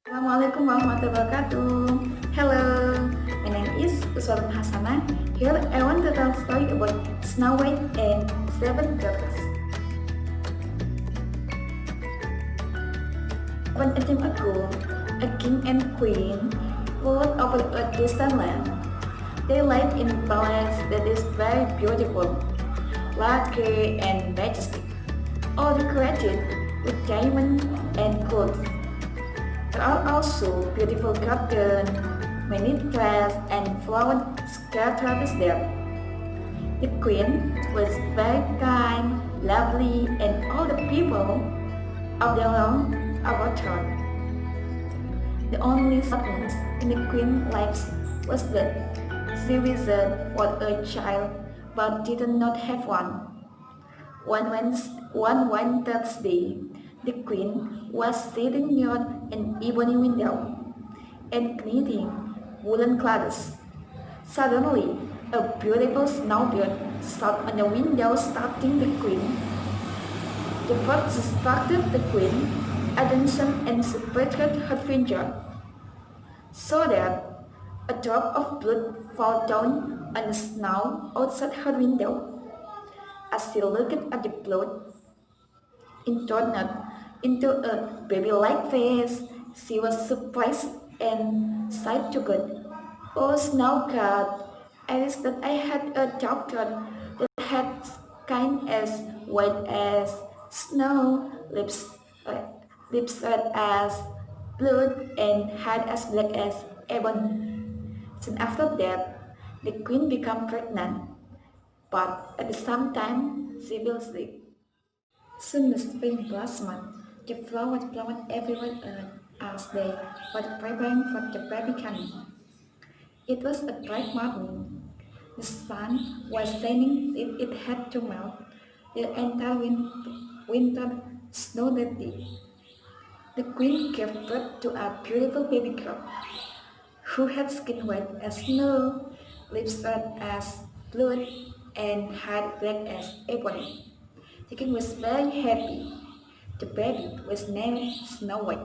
Assalamualaikum warahmatullahi wabarakatuh. Hello, my name is Uswatun Hasanah. Here I want to tell a story about Snow White and Seven Dwarfs. Once a time ago, a king and queen ruled over a distant land. They lived in a palace that is very beautiful, large and majestic, all decorated with diamonds and gold. There are also beautiful gardens, many trees and flowers scattered there. The queen was very kind, lovely, and all the people of the realm about her. The only sadness in the queen's life was that she wished for a child but did not have one. One winter's day, the queen was sitting near an ebony window and knitting woolen clothes. Suddenly, a beautiful snowbird sat on the window, starting the queen. The bird distracted the queen attention and separated her finger, so that a drop of blood fell down on the snow outside her window. As she looked at the blood, it turned into a baby-like face. She was surprised and sighed to God. Oh, snow god, I wish that I had a daughter that had skin as white as snow, uh, lips red as blood, and hair as black as ebony. Soon after that, the queen became pregnant, but at the same time, she fell sick. Soon the spring blossomed. The flowers blown everywhere as they were preparing for the baby coming. It was a bright morning. The sun was shining till it had to melt. The entire winter snow that day. The queen gave birth to a beautiful baby girl who had skin white as snow, lips red as blood, and hair black as ebony. The king was very happy. The baby was named Snow White.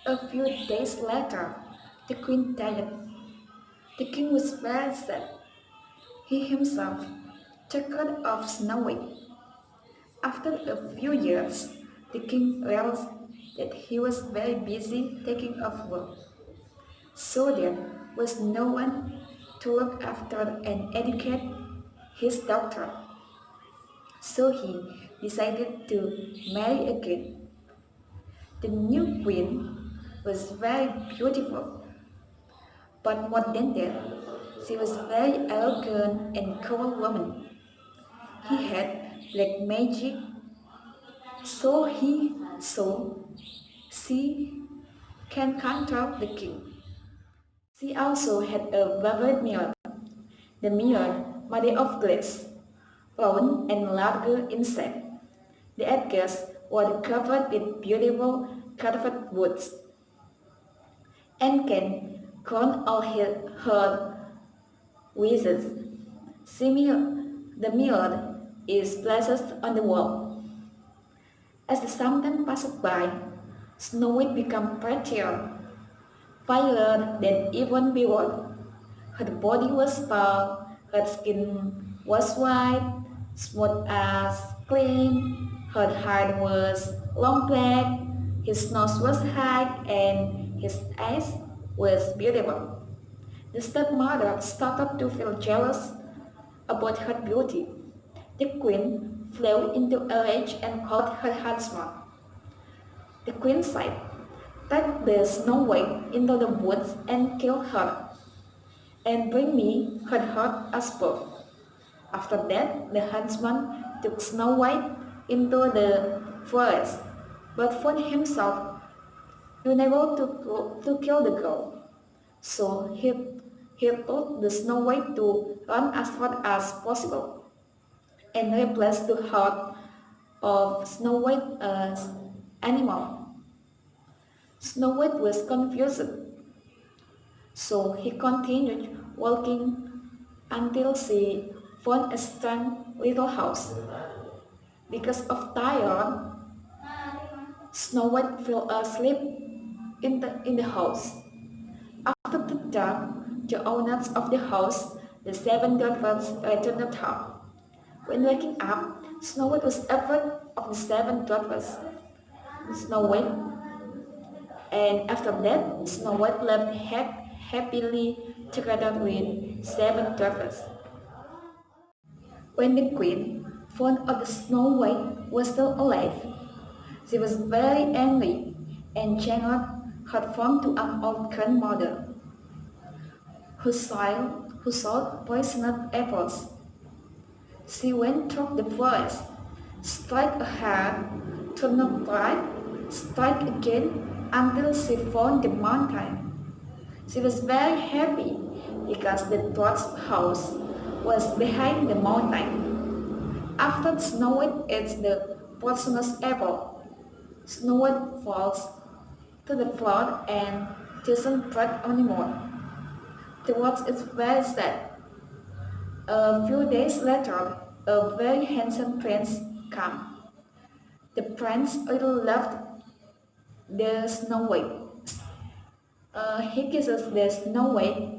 A few days later, the queen died. The king was very sad. He himself took care of Snow White. After a few years, the king realized that he was very busy taking off work, so there was no one to look after and educate his daughter. So he decided to marry again. The new queen was very beautiful, but more than that, she was very arrogant and cruel woman. He had black magic, so she can control the king. She also had a favorite mirror, the mirror made of glass, round and larger in shape. The edges were covered with beautiful carved woods and can crown all her wishes. The mirror is placed on the wall. As the summer passed by, Snow White became prettier, paler than even before. Her body was tall, her skin was white, smooth as clean, her hair was long black, his nose was high, and his eyes was beautiful. The stepmother started to feel jealous about her beauty. The queen flew into a rage and called her husband. The queen said, "Take the Snow White into the woods and kill her, and bring me her heart as proof." After that, the huntsman took Snow White into the forest, but found himself unable to kill the girl. So he told the Snow White to run as far as possible and replace the heart of Snow White as animal. Snow White was confused, so he continued walking until she found a strange little house. Because of tired, Snow White fell asleep in the house. After the dark, the owners of the house, the seven dwarfs, returned home. When waking up, Snow White was afraid of the seven dwarfs. Snow White, and after that, Snow White lived happily together with seven dwarfs. When the queen found out that Snow White was still alive, she was very angry and changed her form to an old grandmother who sold poisoned apples. She went through the forest, struck ahead, turned right, struck again until she found the mountain. She was very happy because the dwarf's house was behind the mountain. After Snow White eats the poisonous apple, Snow White falls to the floor and doesn't breathe anymore. The dwarf is very sad. A few days later, a very handsome prince came. The prince little loved the Snow White. He kisses the Snow White,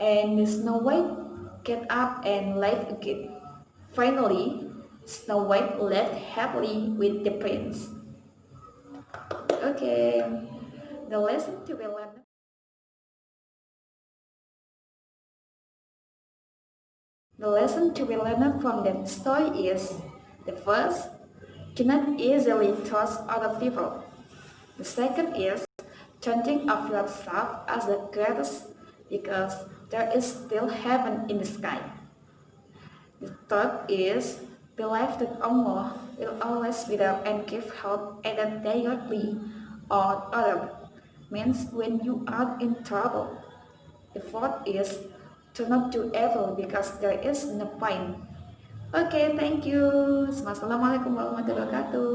and the Snow White get up and laugh again. Finally, Snow White lived happily with the prince. Okay, the lesson to be learned. The lesson to be learned from that story is the first, do not easily trust other people. The second is don't think of yourself as the greatest because there is still heaven in the sky. The third is believe that Allah will always be there and give help either directly or other. Means when you are in trouble. The fourth is do not do evil because there is no point. Okay, thank you. Assalamualaikum warahmatullahi wabarakatuh.